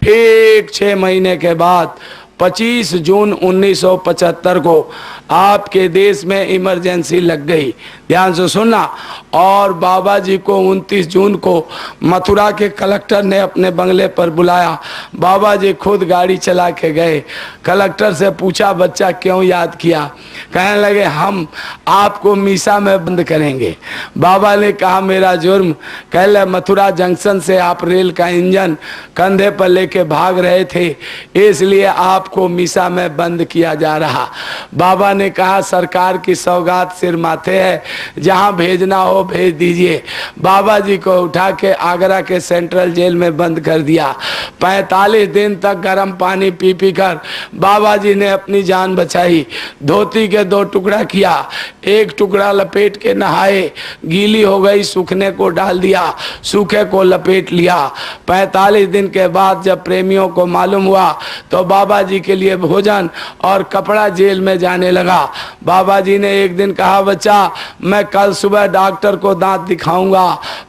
ठीक 6 महीने के बाद 25 जून 1975 को आपके देश में इमरजेंसी लग गई। ध्यान से सुनना। और बाबा जी को 29 जून को मथुरा के कलेक्टर ने अपने बंगले पर बुलाया। बाबा जी खुद गाड़ी चला के गए। कलेक्टर से पूछा, बच्चा क्यों याद किया? कहने लगे, हम आपको मीसा में बंद करेंगे। बाबा ने कहा, मेरा जुर्म? कह ले, मथुरा जंक्शन से आप रेल का इंजन कंधे पर लेके भाग रहे थे, इसलिए आपको मीसा में बंद किया जा रहा। बाबा ने कहा, सरकार की सौगात सिर माथे है, जहां भेजना हो भेज दीजिए। बाबा जी को उठा के आगरा के सेंट्रल जेल में बंद कर दिया। 45 दिन तक गर्म पानी पी पी कर बाबा जी ने अपनी जान बचाई। धोती के 2 टुकड़ा किया, एक टुकड़ा लपेट के नहाए, गीली हो गई सूखने को डाल दिया, सूखे को लपेट लिया। 45 दिन के बाद जब प्रेमियों को मालूम हुआ तो बाबा जी के लिए भोजन और कपड़ा जेल में जाने लगा। बाबा जी ने एक दिन कहा, बच्चा मैं कल सुबह डॉक्टर को दांत दिखाऊंगा।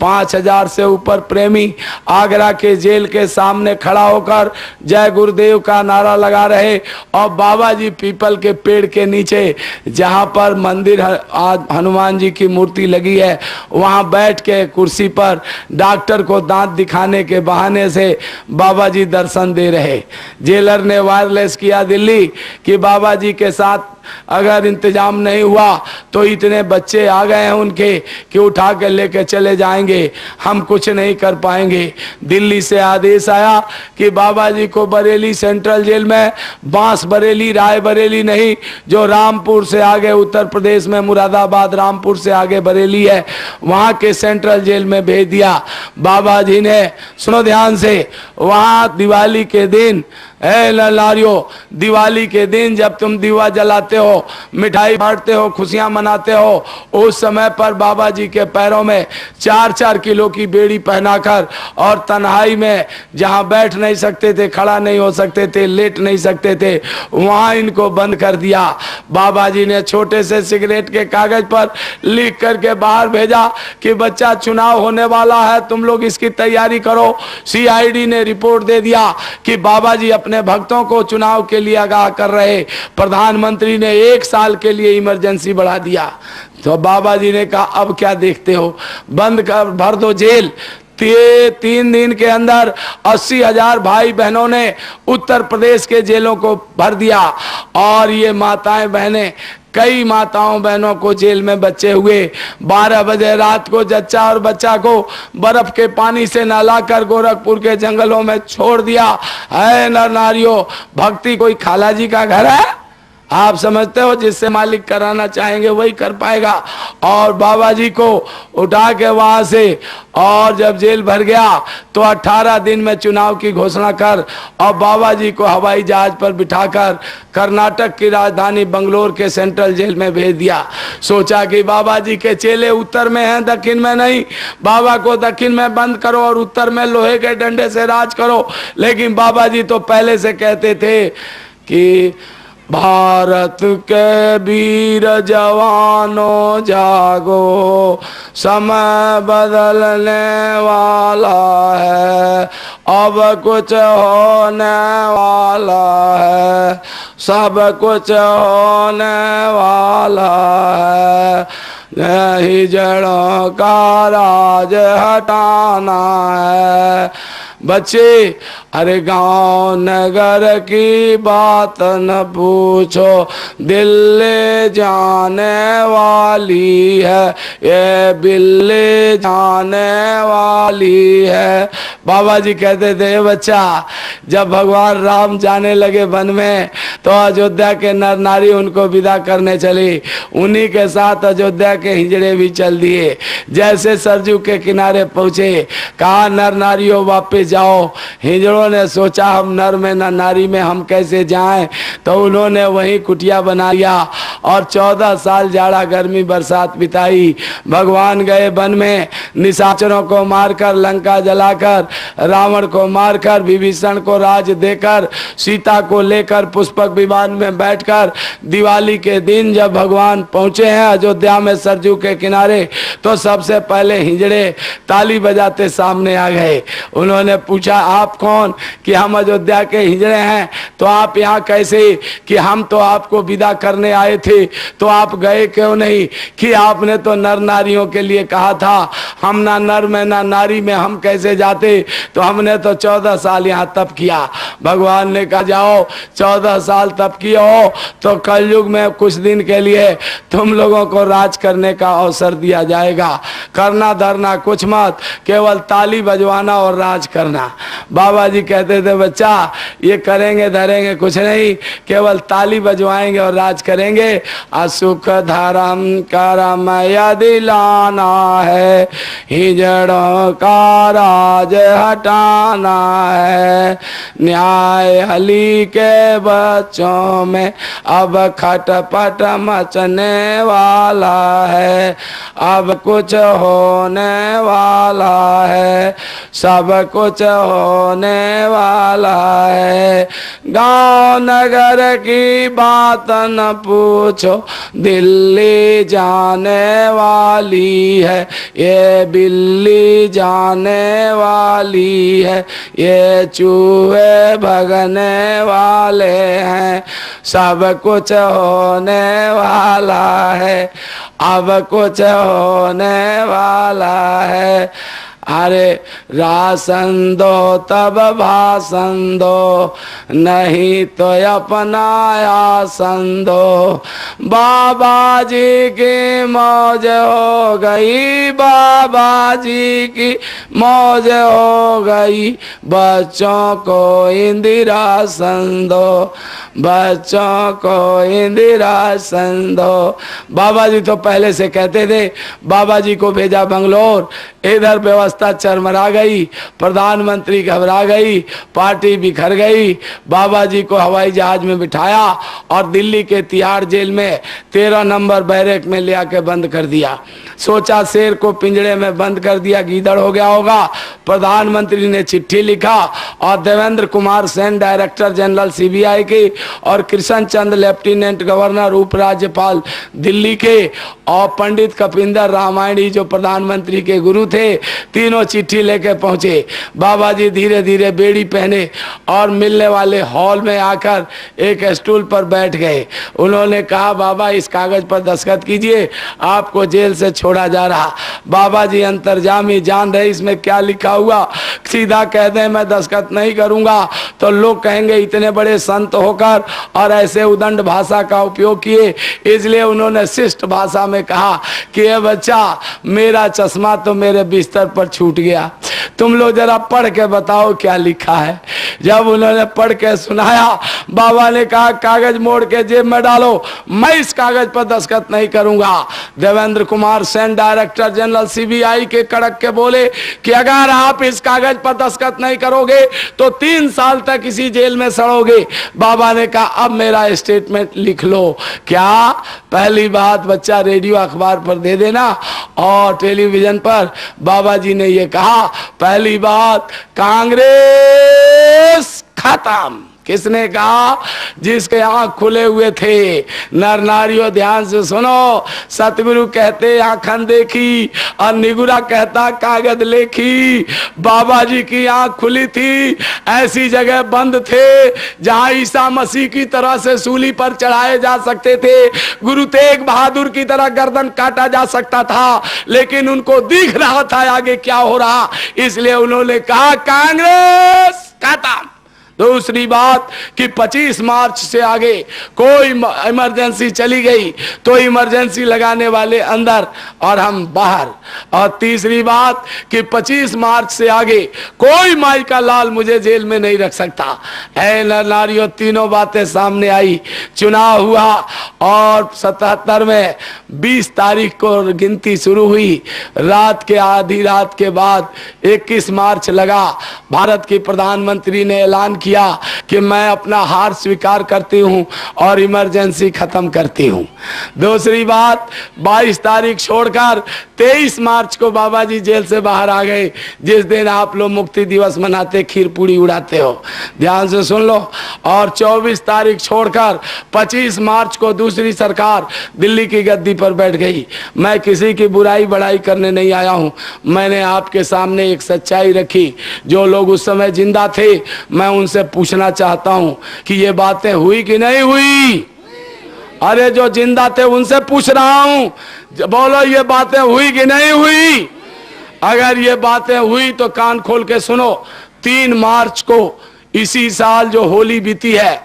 5000 से ऊपर प्रेमी आगरा के जेल के सामने खड़ा होकर जय गुरुदेव का नारा लगा रहे और बाबा जी पीपल के पेड़ के नीचे जहां पर मंदिर आज हनुमान जी की मूर्ति लगी है, वहां बैठ के कुर्सी पर डॉक्टर को दांत दिखाने के बहाने से बाबा जी दर्शन दे रहे। जेलर ने वायरलेस किया दिल्ली कि बाबा जी के साथ अगर इंतजाम नहीं हुआ तो इतने बच्चे आ गए हैं उनके कि उठा के लेके चले जाएंगे, हम कुछ नहीं कर पाएंगे। दिल्ली से आदेश आया कि बाबा जी को बरेली सेंट्रल जेल में, बांस बरेली राय बरेली नहीं, जो रामपुर से आगे उत्तर प्रदेश में मुरादाबाद रामपुर से आगे बरेली है, वहां के सेंट्रल जेल में भेज दिया। बाबा जी ने, सुनो ध्यान से, वहां दिवाली के दिन, नारियो, दिवाली के दिन जब तुम दीवा जलाते हो, मिठाई बांटते हो, खुशियां मनाते हो, उस समय पर बाबा जी के पैरों में 4-4 किलो की बेड़ी पहनाकर और तन्हाई में जहां बैठ नहीं सकते थे, खड़ा नहीं हो सकते थे, लेट नहीं सकते थे, वहां इनको बंद कर दिया। बाबा जी ने छोटे से सिगरेट के कागज पर लिख करके बाहर भेजा कि बच्चा चुनाव होने वाला है, तुम लोग इसकी तैयारी करो। CID ने रिपोर्ट दे दिया कि बाबा जी अपने भक्तों को चुनाव के लिए आगाह कर रहे। प्रधानमंत्री ने 1 साल के लिए इमरजेंसी बढ़ा दिया। तो बाबा जी ने कहा, अब क्या देखते हो, बंद कर, भर दो जेल। 3 दिन के अंदर 80,000 भाई बहनों ने उत्तर प्रदेश के जेलों को भर दिया। और ये माताएं बहनें, कई माताओं बहनों को जेल में बच्चे हुए। 12 बजे रात को जच्चा और बच्चा को बर्फ के पानी से नहलाकर गोरखपुर के जंगलों में छोड़ दिया। है नर नारियों, भक्ति कोई खाला जी का घर है? आप समझते हो, जिससे मालिक कराना चाहेंगे वही कर पाएगा। और बाबा जी को उठा के वहां से, और जब जेल भर गया तो 18 दिन में चुनाव की घोषणा कर और बाबा जी को हवाई जहाज पर बिठाकर कर्नाटक की राजधानी बंगलोर के सेंट्रल जेल में भेज दिया। सोचा कि बाबा जी के चेले उत्तर में हैं, दक्षिण में नहीं, बाबा को दक्षिण में बंद करो और उत्तर में लोहे के डंडे से राज करो। लेकिन बाबा जी तो पहले से कहते थे कि भारत के वीर जवानों जागो, समय बदलने वाला है, अब कुछ होने वाला है, सब कुछ होने वाला है, नहीं जड़ों का राज हटाना है। बच्चे, अरे गांव नगर की बात न पूछो, दिल्ली जाने वाली है, ये बिल्ली जाने वाली है। बाबा जी कहते थे, बच्चा, जब भगवान राम जाने लगे वन में तो अयोध्या के नर नारी उनको विदा करने चले। उन्हीं के साथ अयोध्या के हिजड़े भी चल दिए। जैसे सरजू के किनारे पहुंचे, कहा नर नारियों वापस जाओ। हिजड़ों ने सोचा, हम नर में न नारी में हम कैसे जाएं, तो उन्होंने वहीं कुटिया बना लिया और 14 साल जाड़ा गर्मी बरसात बिताई। भगवान गए वन में, निशाचरों को मारकर, लंका जलाकर रावण को मारकर, विभीषण को राज देकर, सीता को लेकर पुष्पक विमान में बैठकर दिवाली के दिन जब भगवान पहुंचे हैं अयोध्या में सरजू के किनारे, तो सबसे पहले हिजड़े ताली बजाते सामने आ गए। उन्होंने पूछा आप कौन? कि हम अयोध्या के हिजड़े हैं। तो आप यहाँ कैसे? कि हम तो आपको विदा करने आए थे, तो आप गए क्यों नहीं? कि आपने तो नर नारियों के लिए कहा था, हम ना नर में ना नारी में हम कैसे जाते? तो हमने तो 14 साल यहाँ तप किया। भगवान ने कहा जाओ 14 साल तप किए हो तो कलयुग में कुछ दिन के लिए तुम लोगों को राज करने का अवसर दिया जाएगा। करना धरना कुछ मत, केवल ताली बजवाना और राज करना। बाबा जी कहते थे बच्चा ये करेंगे धरेंगे कुछ नहीं, केवल ताली बजवाएंगे और राज करेंगे। असुख धर्म कर्म यदि लाना है, हिजड़ों का राज हटाना है। न्याय हली के बच्चों में अब खटपट मचने वाला है, अब कुछ होने वाला है, सब कुछ होने वाला है। गांव नगर की बात न पूछो, दिल्ली जाने वाली है, ये बिल्ली जाने वाली है, ये चूहे भगने वाले हैं, सब कुछ होने वाला है, अब कुछ होने वाला है। अरे राशन दो तब भाषण दो, नहीं तो अपना आसन दो। बाबा जी की मौज हो गई, बाबा जी की मौज हो गई, बच्चों को इंदिरासन दो, बच्चों को इंदिरासन दो। बाबा जी तो पहले से कहते थे, बाबा जी को भेजा बंगलोर, इधर व्यवस्था चरमरा गई, प्रधानमंत्री घबरा गई, पार्टी बिखर गई। बाबा जी को हवाई जहाज में बिठाया और दिल्ली के तिहाड़ जेल में 13 नंबर बैरक में ले आके बंद कर दिया। सोचा शेर को पिंजड़े में बंद कर दिया, गीदड़ हो गया होगा। प्रधानमंत्री ने चिट्ठी लिखा और Devendra Kumar Sen director general CBI के, और कृष्ण चंद्र लेफ्टिनेंट गवर्नर उपराज्यपाल दिल्ली के, और पंडित कपिंदर रामायणी जो प्रधानमंत्री के गुरु थे, तीनों चिट्ठी लेके पहुंचे। बाबा जी धीरे धीरे बेड़ी पहने और मिलने वाले हॉल में आकर एक स्टूल पर बैठ गए। उन्होंने कहा बाबा इस कागज पर दस्तखत कीजिए, आपको जेल से छोड़ा जा रहा। बाबा जी अंतर्जामी जान रहे इसमें क्या लिखा हुआ, सीधा कह दें मैं दस्तखत नहीं करूंगा तो लोग कहेंगे इतने बड़े संत होकर और ऐसे उदंड भाषा का उपयोग किए। इसलिए उन्होंने शिष्ट भाषा में कहा कि ये बच्चा मेरा चश्मा तो मेरे बिस्तर पर छूट गया, तुम लोग जरा पढ़ के बताओ क्या लिखा है। जब उन्होंने पढ़ के सुनाया, बाबा ने कहा कागज मोड़ के जेब में डालो, मैं इस कागज पर दस्तखत नहीं करूंगा। Devendra Kumar Sen director general CBI के कड़क के बोले कि अगर आप इस कागज पर दस्तखत नहीं करोगे तो 3 साल तक इसी जेल में सड़ोगे। बाबा ने कहा अब मेरा स्टेटमेंट लिख लो। क्या? पहली बात बच्चा रेडियो अखबार पर दे देना और टेलीविजन पर। बाबा जी ने ये कहा पहली बात कांग्रेस खत्म। किसने कहा? जिसके आंख खुले हुए थे। नर नारियों ध्यान से सुनो, सतगुरु कहते आंखन देखी और निगुरा कहता कागज लेखी। बाबा जी की आंख खुली थी, ऐसी जगह बंद थे जहां ईसा मसीह की तरह से सूली पर चढ़ाए जा सकते थे, गुरु तेग बहादुर की तरह गर्दन काटा जा सकता था, लेकिन उनको दिख रहा था आगे क्या हो रहा, इसलिए उन्होंने कहा कांग्रेस खत्म। दूसरी बात कि 25 मार्च से आगे कोई इमरजेंसी चली गई तो इमरजेंसी लगाने वाले अंदर और हम बाहर। और तीसरी बात कि 25 मार्च से आगे कोई माई का लाल मुझे जेल में नहीं रख सकता। ऐ नर नारियों, तीनों बातें सामने आई। चुनाव हुआ और 77 में 20 तारीख को गिनती शुरू हुई। रात के आधी रात के बाद 21 मार्च लगा। भारत के प्रधानमंत्री ने ऐलान किया किया कि मैं अपना हार स्वीकार करती हूं और इमरजेंसी खत्म करती हूं। दूसरी बात, 22 तारीख छोड़कर 23 मार्च को बाबा जी जेल से बाहर आ गए, जिस दिन आप लोग मुक्ति दिवस मनाते, खीर पूड़ी उड़ाते हो, ध्यान से सुन लो। और 24 तारीख छोड़कर 25 मार्च को दूसरी सरकार दिल्ली की गद्दी पर बैठ गई। मैं किसी की बुराई बड़ाई करने नहीं आया हूं, मैंने आपके सामने एक सच्चाई रखी। जो लोग उस समय जिंदा थे, मैं उनसे पूछना चाहता हूं कि ये बातें हुई कि नहीं हुई? अरे जो जिंदा थे उनसे पूछ रहा हूं, बोलो ये बातें हुई कि नहीं हुई? अगर ये बातें हुई तो कान खोल के सुनो। 3 मार्च को इसी साल जो होली बीती है,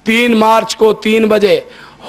3 मार्च को 3 बजे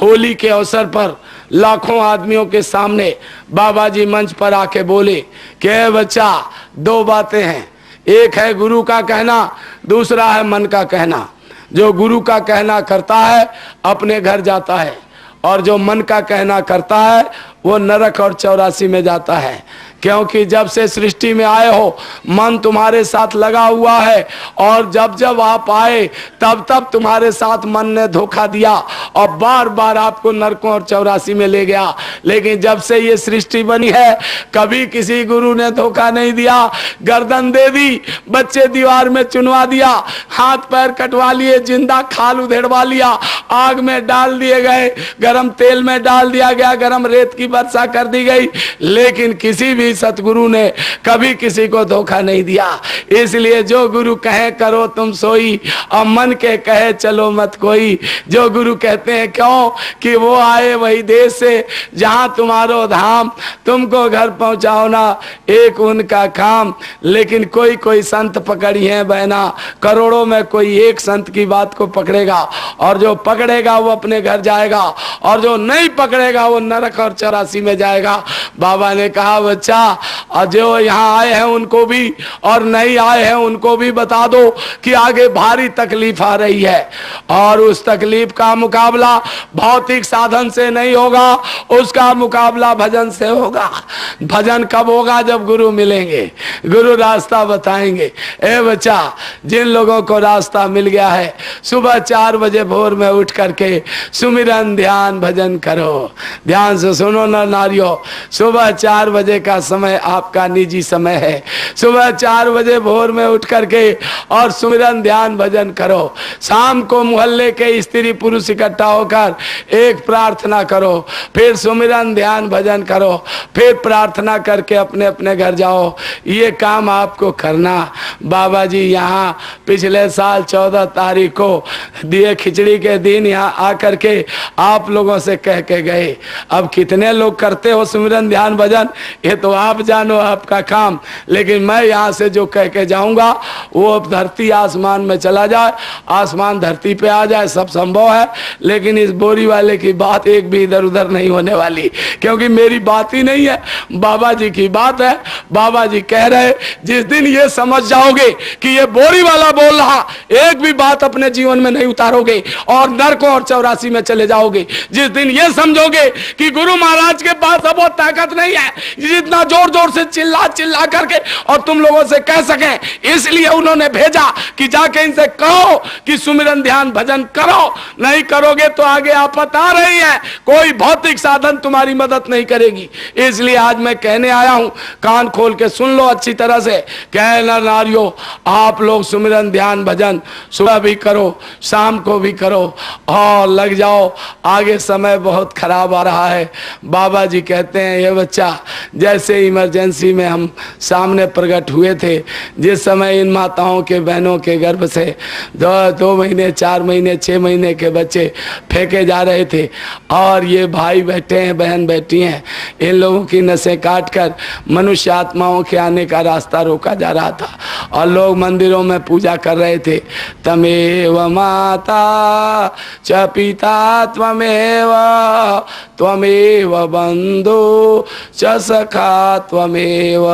होली के अवसर पर लाखों आदमियों के सामने बाबा जी मंच पर आके बोले कि बच्चा, 2 बातें हैं, एक है गुरु का कहना, दूसरा है मन का कहना। जो गुरु का कहना करता है अपने घर जाता है, और जो मन का कहना करता है वो नरक और 84 में जाता है। क्योंकि जब से सृष्टि में आए हो मन तुम्हारे साथ लगा हुआ है, और जब जब आप आए तब तब तुम्हारे साथ मन ने धोखा दिया और बार बार आपको नरकों और 84 में ले गया। लेकिन जब से ये सृष्टि बनी है कभी किसी गुरु ने धोखा नहीं दिया। गर्दन दे दी, बच्चे दीवार में चुनवा दिया, हाथ पैर कटवा लिए, जिंदा खाल उधेड़वा लिया, आग में डाल दिए गए, गरम तेल में डाल दिया गया, गरम रेत की वर्षा कर दी गई, लेकिन किसी भी सतगुरु ने कभी किसी को धोखा नहीं दिया। इसलिए जो गुरु कहे करो तुम सोई, और मन के कहे चलो मत कोई। जो गुरु कहते हैं, क्यों कि वो आए वही देश से जहां तुम्हारो धाम, तुमको घर पहुंचाओ ना एक उनका काम। लेकिन कोई कोई संत पकड़ी है बहना, करोड़ों में कोई एक संत की बात को पकड़ेगा, और जो पकड़ेगा वो अपने घर जाएगा, और जो नहीं पकड़ेगा वो नरक और 84 में जाएगा। बाबा ने कहा, बच्चा, और जो यहाँ आए हैं उनको भी और नहीं आए हैं उनको भी बता दो कि आगे भारी तकलीफ आ रही है, और उस तकलीफ का मुकाबला भौतिक साधन से नहीं होगा, उसका मुकाबला भजन से होगा। भजन कब होगा? जब गुरु मिलेंगे, गुरु रास्ता बताएंगे। ए बच्चा, जिन लोगों को रास्ता मिल गया है, सुबह 4 बजे भोर में उठ करके सुमिरन ध्यान भजन करो। ध्यान से सुनो ना नारियों, सुबह 4 बजे का समय आपका निजी समय है। सुबह 4 बजे भोर में उठ करके और सुमिरन ध्यान भजन करो। शाम को मोहल्ले के स्त्री पुरुष इकट्ठा होकर एक प्रार्थना करो, फिर सुमिरन ध्यान भजन करो, फिर प्रार्थना करके अपने अपने घर जाओ। ये काम आपको करना। बाबा जी यहाँ पिछले साल 14 तारीख को दिए खिचड़ी के दिन यहाँ आकर के आप लोगों से कह के गए। अब कितने लोग करते हो सुमिरन ध्यान भजन, ये तो आप जानो, आपका काम। लेकिन मैं यहाँ से जो कह के जाऊंगा वो धरती आसमान में चला जाए, आसमान धरती पे आ जाए, सब संभव है। लेकिन इस बोरी वाले की बात एक भी इधर उधर नहीं होने वाली, क्योंकि मेरी बात ही नहीं है, बाबा जी की बात है। बाबा जी कह रहे, जिस दिन ये समझ जाओगे कि ये बोरी वाला बोल रहा, एक भी बात अपने जीवन में नहीं उतारोगे और नरकों और 84 में चले जाओगे। जिस दिन ये समझोगे कि गुरु महाराज के पास अब वो ताकत नहीं है जितना जोर जोर से चिल्ला चिल्ला करके और तुम लोगों से कह सके, इसलिए उन्होंने भेजा कि जाके इनसे कहो कि सुमिरन ध्यान भजन करो। नहीं करोगे तो आगे आफत आ रही है, कोई भौतिक साधन तुम्हारी मदद नहीं करेगी। इसलिए आज मैं कहने आया हूं, कान खोल के सुन लो अच्छी तरह से। कहना नारियों, आप लोग सुमिरन ध्यान भजन सुबह भी करो, शाम को भी करो और लग जाओ। आगे समय बहुत खराब आ रहा है। बाबा जी कहते हैं, ये बच्चा, जैसे इमरजेंसी में हम सामने प्रकट हुए थे, जिस समय इन माताओं के बहनों के गर्भ से 2 महीने 4 महीने 6 महीने के बच्चे फेंके जा रहे थे, और ये भाई बैठे हैं, बहन बैठी हैं, इन लोगों की नसें काट कर मनुष्य आत्माओं के आने का रास्ता रोका जा रहा था, और लोग मंदिरों में पूजा कर रहे थे। तमेव माता च पिता त्वमेव त्वमेव बंधु च सखा त्वमेव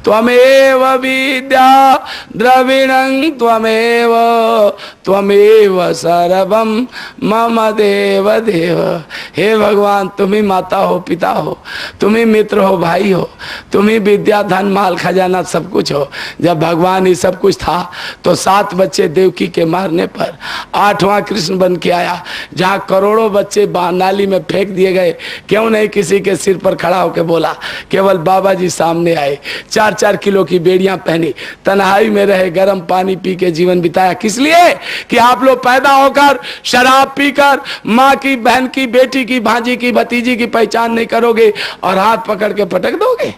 त्वमेव विद्या द्रविणं त्वमेव त्वमेव सर्वं मम देव देव। हे भगवान, तुम ही माता हो, पिता हो, तुम ही मित्र हो, भाई हो, तुम ही विद्या धन माल खजाना सब कुछ हो। जब भगवान ही सब कुछ था तो 7 बच्चे देवकी के मारने पर 8वां कृष्ण बन के आया। जहाँ करोड़ों बच्चे नाली में फेंक दिए गए, क्यों नहीं किसी के सिर पर खड़ा होकर बोला? केवल बाबा जी सामने आए, 4-4 किलो की बेड़ियां पहनी, तन्हाई में रहे, गर्म पानी पी के जीवन बिताया। किस लिए? कि आप लोग पैदा होकर शराब पीकर माँ की, बहन की, बेटी की, भांजी की, भतीजी की पहचान नहीं करोगे और हाथ पकड़ के पटक दोगे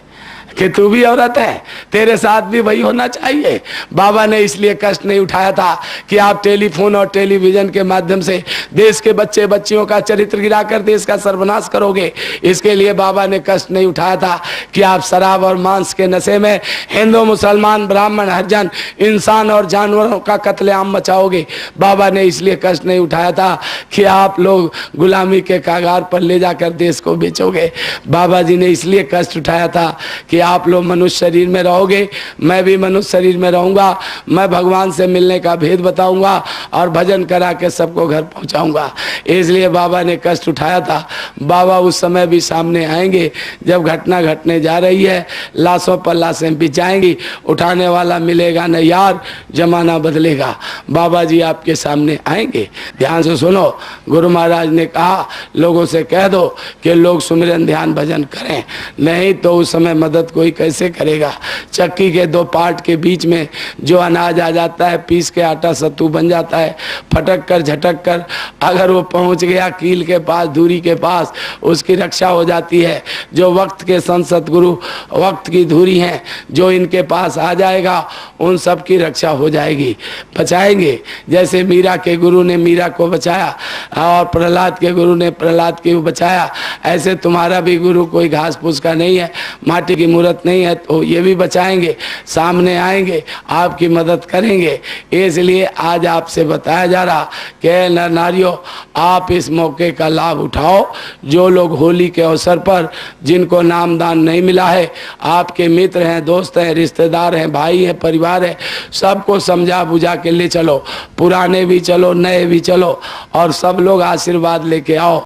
कि तू भी औरत है, तेरे साथ भी वही होना चाहिए। बाबा ने इसलिए कष्ट नहीं उठाया था कि आप टेलीफोन और टेलीविजन के माध्यम से देश के बच्चे बच्चियों का चरित्र गिराकर देश का सर्वनाश करोगे। इसके लिए बाबा ने कष्ट नहीं उठाया था कि आप शराब और मांस के नशे में हिंदू, मुसलमान, ब्राह्मण, हरिजन, इंसान और जानवरों का कत्लेआम मचाओगे। बाबा ने इसलिए कष्ट नहीं उठाया था कि आप लोग गुलामी के कागार पर ले जाकर देश को बेचोगे। बाबा जी ने इसलिए कष्ट उठाया था कि आप लोग मनुष्य शरीर में रहोगे, मैं भी मनुष्य शरीर में रहूंगा, मैं भगवान से मिलने का भेद बताऊंगा और भजन करा के सबको घर पहुंचाऊंगा। इसलिए बाबा ने कष्ट उठाया था। बाबा उस समय भी सामने आएंगे जब घटना घटने जा रही है, लाशों पर लाशें बिछाएंगी, उठाने वाला मिलेगा न यार, जमाना बदलेगा। बाबा जी आपके सामने आएंगे। ध्यान से सुनो, गुरु महाराज ने कहा लोगों से कह दो कि लोग सुमिरन ध्यान भजन करें, नहीं तो उस समय मदद कोई कैसे करेगा। चक्की के 2 पार्ट के बीच में जो अनाज आ जाता है, पीस के आटा सत्तू बन जाता है, फटक कर झटक कर अगर वो पहुंच गया कील के पास, धुरी के पास, उसकी रक्षा हो जाती है। जो वक्त के संत सतगुरु वक्त की धुरी हैं, जो इनके पास आ जाएगा उन सब की रक्षा हो जाएगी, बचाएंगे। जैसे मीरा के गुरु ने मीरा को बचाया और प्रहलाद के गुरु ने प्रहलाद को बचाया, ऐसे तुम्हारा भी गुरु कोई घास फूस का नहीं है, माटी की मूर्त नहीं है, तो ये भी बचाएंगे, सामने आएंगे, आपकी मदद करेंगे। इसलिए आज आपसे बताया जा रहा कि नर नारियों, आप इस मौके का लाभ उठाओ। जो लोग होली के अवसर पर, जिनको नामदान नहीं मिला है, आपके मित्र हैं, दोस्त हैं, रिश्तेदार हैं, भाई हैं, परिवार है, सबको समझा बुझा के ले चलो। पुराने भी चलो, नए भी चलो और सब लोग आशीर्वाद लेके आओ।